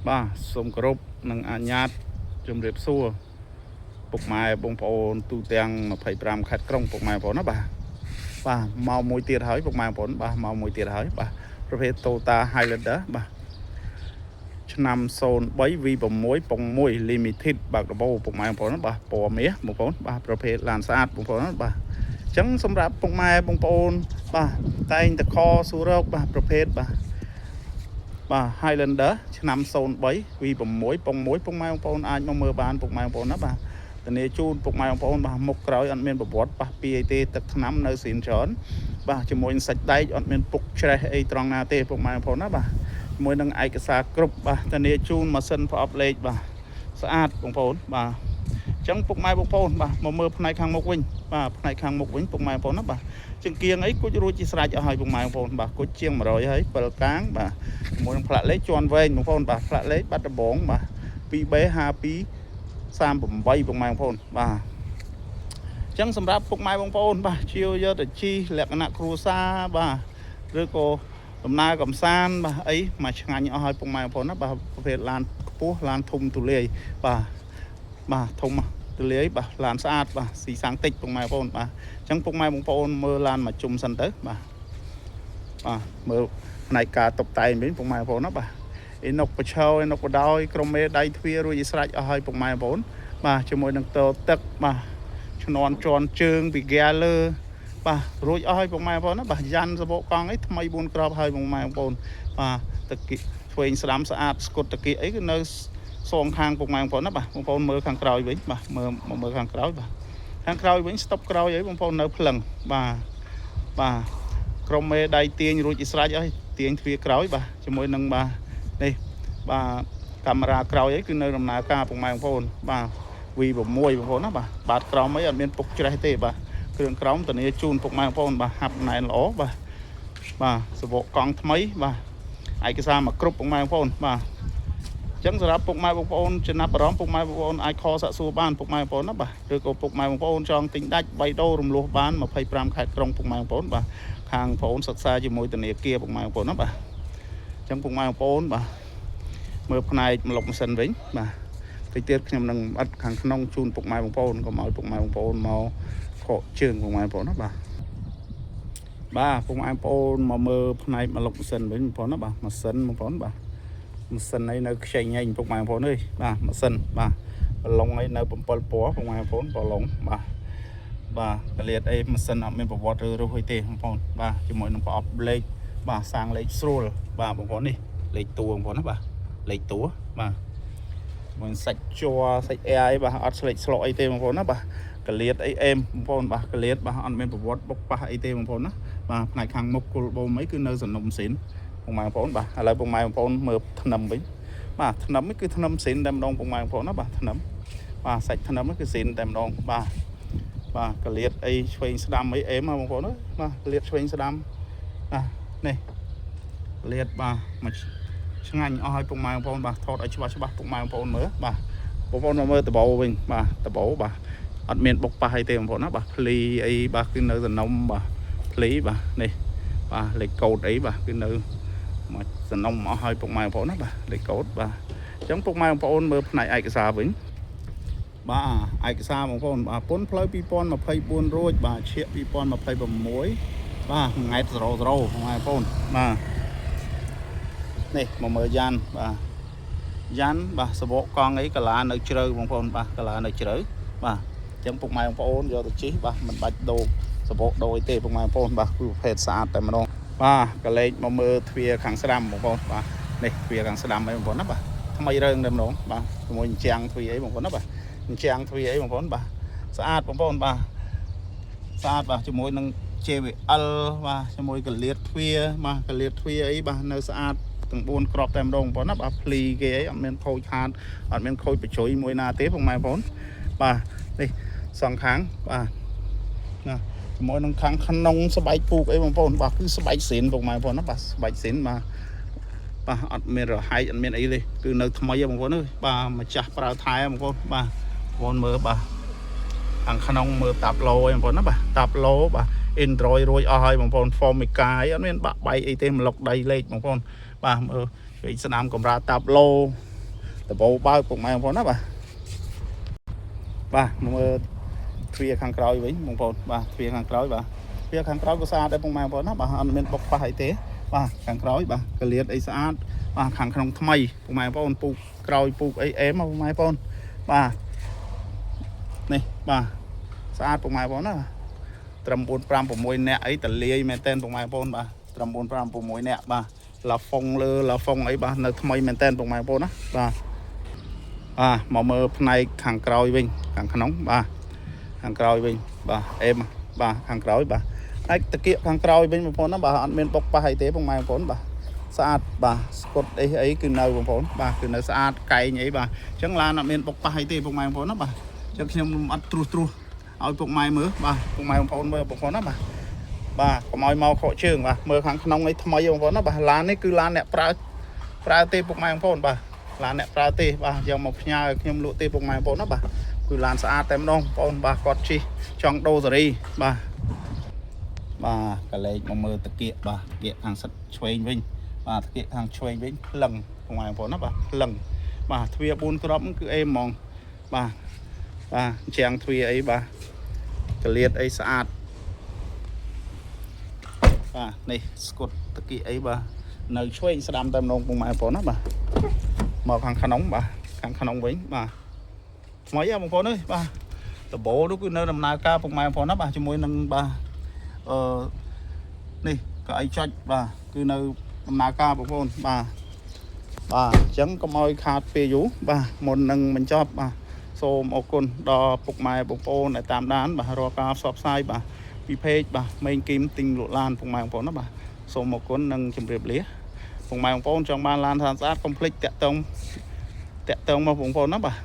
បាទសូមគោរពនិងអាញាតជំរាបសួរពុកម៉ែបងប្អូនទូទាំង25ខេត្តក្រុងពុកម៉ែបងប្អូនណាបាទមកមួយទៀតហើយពុកម៉ែបងប្អូនបាទមកមួយទៀតហើយបាទប្រភេទ Toyota Highlander បាទឆ្នាំ03 V6 ពង1 Limited បើកដបូពុកម៉ែបងប្អូនបាទពណ៌មាសបងប្អូនបាទប្រភេទឡានស្អាតបងប្អូនបាទអញ្ចឹងសម្រាប់ពុកម៉ែបងប្អូនបាទតែងតខសួររកបាទប្រភេទបាទ Highlander ឆ្នាំ03 V6 ពង1ពុកម៉ែបងប្អូនអាចមកមើលបានពុកម៉ែបងប្អូនណាបាទធានាជូនពុកម៉ែបងប្អូនបាទមុខក្រោយអត់មានប្រវត្តិប៉ះពីអីទេទឹកថ្នាំនៅស្រីនច្រើនបាទជាមួយនឹងសាច់ដែកអត់មានពុកច្រេះអីត្រង់ណាទេពុកម៉ែបងប្អូនណាបាទជាមួយនឹងឯកសារគ្រប់បាទធានាជូនម៉ាស៊ីនប្រអប់លេខបាទស្អាតបងប្អូនបាទអញ្ចឹងពុកម៉ែបងប្អូនបាទមកមើលផ្នែកខាងមុខវិញបាទផ្នែកខាងមុខវិញពុកម៉ែបងប្អូនណាបាទជាងគៀងអីគូចរួចជាស្រេចអស់ហើយពុកម៉ែបងប្អូនបាទគូចជាង100ហើយ7កាងបាទជាមួយនឹងផ្លាកលេខជាន់វែងបងប្អូនបាទផ្លាកលេខបាត់ដំបងបាទ 2B52 38ពុកម៉ែបងប្អូនបាទអញ្ចឹងសម្រាប់ពុកម៉ែបងប្អូនបាទជាវយកទៅជីលក្ខណៈគ្រួសារបាទឬក៏ដំណើរកំសាន្តបាទអីមកឆ្ងាញ់អស់ហើយពុកម៉ែបងប្អូនណាបាទប្រភេទឡានខ្ពស់ឡានធំទូលាយបាទធំទូលាយបាទឡានស្អាតបាទស៊ីសាំងតិចពុកម៉ែបងប្អូនបាទអញ្ចឹងពុកម៉ែបងប្អូនមើលឡានមកជុំសិនទៅបាទមើលផ្នែកការតុបតែងវិញពុកម៉ែបងប្អូនណាបាទអេនុកបឆោអេនុកបដោយក្រុមមេដៃទ្វាររួចស្រេចអស់ហើយពុកម៉ែបងប្អូនបាទជាមួយនឹងតទឹកបាទឈ្នន់ជន់ជើងពីហ្គាលើបាទរួចអស់ហើយពុកម៉ែបងប្អូនណាបាទយ៉ាន់សបកកង់អីថ្មី4គ្រាប់ហើយពុកម៉ែបងប្អូនបាទតាគីឆ្វេងស្ដាំស្អាតស្គុតតាគីអីគឺនៅសងខាងពុកម៉ែបងប្អូនណាបាទបងប្អូនមើលខាងក្រោយវិញបាទមើលខាងក្រោយបាទខាងក្រោយវិញស្តុបក្រោយអីបងប្អូននៅភ្លឹងបាទក្រុមមេដៃទាញរួចស្រេចអស់ទាញទ្វារក្រោយបាទជាមួយនឹងបាទនេះបាទកាមេរ៉ាក្រោយអីគឺនៅដំណើរការពុកម៉ែបងប្អូនបាទ V6 បងប្អូនណាបាទក្រោមអីអត់មានពុកច្រេះទេបាទគ្រឿងក្រោមធានាជូនពុកម៉ែបងប្អូនបាទហាប់ណែនល្អបាទសបកកង់ថ្មីបាទឯកសារមកគ្រប់ពុកម៉ែបងប្អូនបាទអញ្ចឹងសម្រាប់ពុកម៉ែបងប្អូនចំណាប់អារម្មណ៍ពុកម៉ែបងប្អូនអាចខលសាក់សួរបានពុកម៉ែបងប្អូនណាបាទឬក៏ពុកម៉ែបងប្អូនចង់ទិញដាច់3ដូររំលោះបាន25ខេត្តក្រុងពុកម៉ែបងប្អូនបាទខាងបងប្អូនសិក្សាជាមួយធនាគារពុកម៉ែបងប្អូនណាបាទអញ្ចឹងពុកម៉ែបងប្អូនបាទមើលផ្នែកម្លុកម៉ាស៊ីនវិញបាទតិចទៀតខ្ញុំនឹងអត់ខាងក្នុងជូនពុកម៉ែបងប្អូនកុំឲ្យពុកម៉ែបងប្អូនមកខកជើងពុកម៉ែបងប្អូនណាបាទពុកម៉ែបងប្អូនមកមើលផ្នែកម្លុកម៉ាស៊ីនវិញបងប្អូនណាបាទម៉ាស៊ីនបងប្អូនបាទម៉ាស៊ីនអីនៅខ្ចីញែងពុកម៉ែបងប្អូនអើយបាទម៉ាស៊ីនបាទប្រឡងអីនៅ7ពណ៌ពុកម៉ែបងប្អូនប្រឡងបាទកលៀតអីម៉ាស៊ីនអត់មានប្រវត្តិឬរុះអីទេបងប្អូនបាទជាមួយនឹងប្រអប់លេខបាទសាងលេខស្រួលបាទបងប្អូននេះលេខតួបងប្អូនណាបាទលេខតួបាទមួយសាច់ជ័រសាច់អែអីបាទអត់ស្លេកស្លកអីទេបងប្អូនណាបាទកលៀតអីអេមបងប្អូនបាទកលៀតបាទអត់មានប្រវត្តិបុកប៉ះអីទេបងប្អូនណាបាទផ្នែកខាងមុខគល់បូមអីគឺនៅសំណុំស៊ីនពុកម៉ែបងប្អូនបាទឥឡូវពុកម៉ែបងប្អូនមើលថ្នាំវិញបាទថ្នាំនេះគឺថ្នាំស៊ីនតែម្ដងពុកម៉ែបងប្អូនណាបាទថ្នាំបាទសាច់ថ្នាំនេះគឺស៊ីនតែម្ដងបាទកលៀតអីឆ្វេងស្ដាំអីអេមបងប្អូនណាបាទកលៀតឆ្វេងស្ដាំនេះកលៀតបាទមកឆ្ងាញ់អស់ឲ្យពុកម៉ែបងប្អូនបាទថតឲ្យច្បាស់ពុកម៉ែបងប្អូនមើលបាទបងប្អូនមកមើលតបោវិញបាទតបោបាទអត់មានបុកប៉ះអីទេបងប្អូនណាបាទភ្លីអីបាទគឺនៅសំណុំបាទភ្លីបាទនេះបាទលេខកូដអីបាទគឺនៅមកសំណុំអស់ឲ្យពុកម៉ែបងប្អូនណាបាទលេខកូដបាទអញ្ចឹងពុកម៉ែបងប្អូនមើលផ្នែកឯកសារវិញបាទឯកសារបងប្អូនបាទពន្ធផ្លូវ2024រួចបាទឈៀក2026បាទង៉ែត0បងប្អូនបាទនេះមកមើលយ៉ាន់បាទសបកកង់អីកាឡានៅជ្រៅបងប្អូនបាទកាឡានៅជ្រៅបាទអញ្ចឹងពុកម៉ែបងប្អូនយកទៅជិះបាទមិនបាច់ដូរសបកដូរអីទេពុកម៉ែបងប្អូនបាទគឺប្រភេទស្អាតតែម្ដងបាទកលេចមកមើលទ្វារខាងស្ដាំបងប្អូនបាទនេះទ្វារខាងស្ដាំអីបងប្អូនណាបាទថ្មីរើងតែម្ដងបាទជាមួយអញ្ចាំងទ្វារអីបងប្អូនណាបាទអញ្ចាំងទ្វារអីបងប្អូនបាទស្អាតបងប្អូនបាទស្អាតបាទជាមួយនឹង JVL បាទជាមួយកលៀតទ្វារបាទកលៀតទ្វារអីបាទនៅស្អាតទាំង4គ្រាប់តែម្ដងបងប្អូនណាបាទភ្លីគេអីអត់មានខូចខាតអត់មានខូចបជ្រុយមួយណាទេបងប្អូនបាទនេះសងខាងបាទណាជាមួយនឹងខាងក្នុងស្បែកពូកអីបងប្អូនបាទគឺស្បែកស៊ីនបងប្អូនណាបាទស្បែកស៊ីនបាទអត់មានរហែកអត់មានអីទេគឺនៅថ្មីបងប្អូនអើយបាទម្ចាស់ប្រើថែបងប្អូនបាទបងប្អូនមើលបាទខាងក្នុងមើលតាប់ឡូឯងបងប្អូនណាបាទតាប់ឡូបាទ Android រួចអស់ហើយបងប្អូន Formica អត់មានបាក់បែកអីទេម្លុកដៃលេខបងប្អូនបាទមើលវិញស្ដាមកម្រាលតាប់ឡូ tập bộ bao bụng mai phong đó bà mua thuê khang còi với bông phong bà thuê khang còi bà thuê khang còi có xa đây bông mai phong đó bà ăn men bọc pha hay thế bà khang còi bà cái liệt ấy xa bà khang không thay bông mai phong pu còi pu ấy ém bông mai phong bà này bà xa bông mai phong đó trầm buồn pram của môi nẹt ấy tận lia men tên bông mai phong bà trầm buồn pram của môi nẹt bà là phong ấy bà nơi thay men tên bông mai phong đó bà màu mơ này khang còi vinh khang nóng bà hàng còi bình bà em bà hàng còi bà ấy thực hiện hàng còi bên một phone nó bà ăn bên bọc ba hay tế bằng mai phone bà sát bà cột ấy cứ nơi bằng phone bà cứ nơi sát cày nhảy bà chẳng là bên bọc ba hay tế bằng mai phone nó bà chẳng khi ăn tru ở bọc mai mớ bà bọc mai phone mơ bọc phone nó bà có mồi màu khó trường bà mơ hàng nông ấy thay bằng phone nó bà lan ấy cứ lan nè pra tế bọc mai phone bà lan nè pra tế bà giờ một nhà nhom lụa tế bọc mai phone nó bà cứ lan xa tem đông con bà cọt chi trong đô rồi đi bà cái lấy một mơ thực hiện bà kiện hàng sắt chơi vinh bà thực hiện hàng chơi vinh lần ngoài phố nó bà thuê buôn cái đó cứ em mong bà chàng thuê ấy bà cái liệt ấy xa bà này cột thực hiện ấy bà nơi chơi sẽ đam tem đông ngoài phố nó bà màu hàng khăn nóng bà hàng khăn nóng vĩnh bà mấy ông phố nữa bà tập bộ đó cứ nơi làm nào ca phục mai phố nó bà cho môi nâng bà này cái chạch bà cứ nơi làm nào ca phục phố bà chẳng có môi khát phê vũ bà một nâng mình cho bà xô một con đo phục mai phục phố này tam đán bà rò ca shop sai bà vì phê bà mình kim tinh lộ lan phục mai phố nó bà xô một con nâng chùm riệp lía phục mai phố trong ba lan sản sát complete tẹt tông mà phục phố nó bà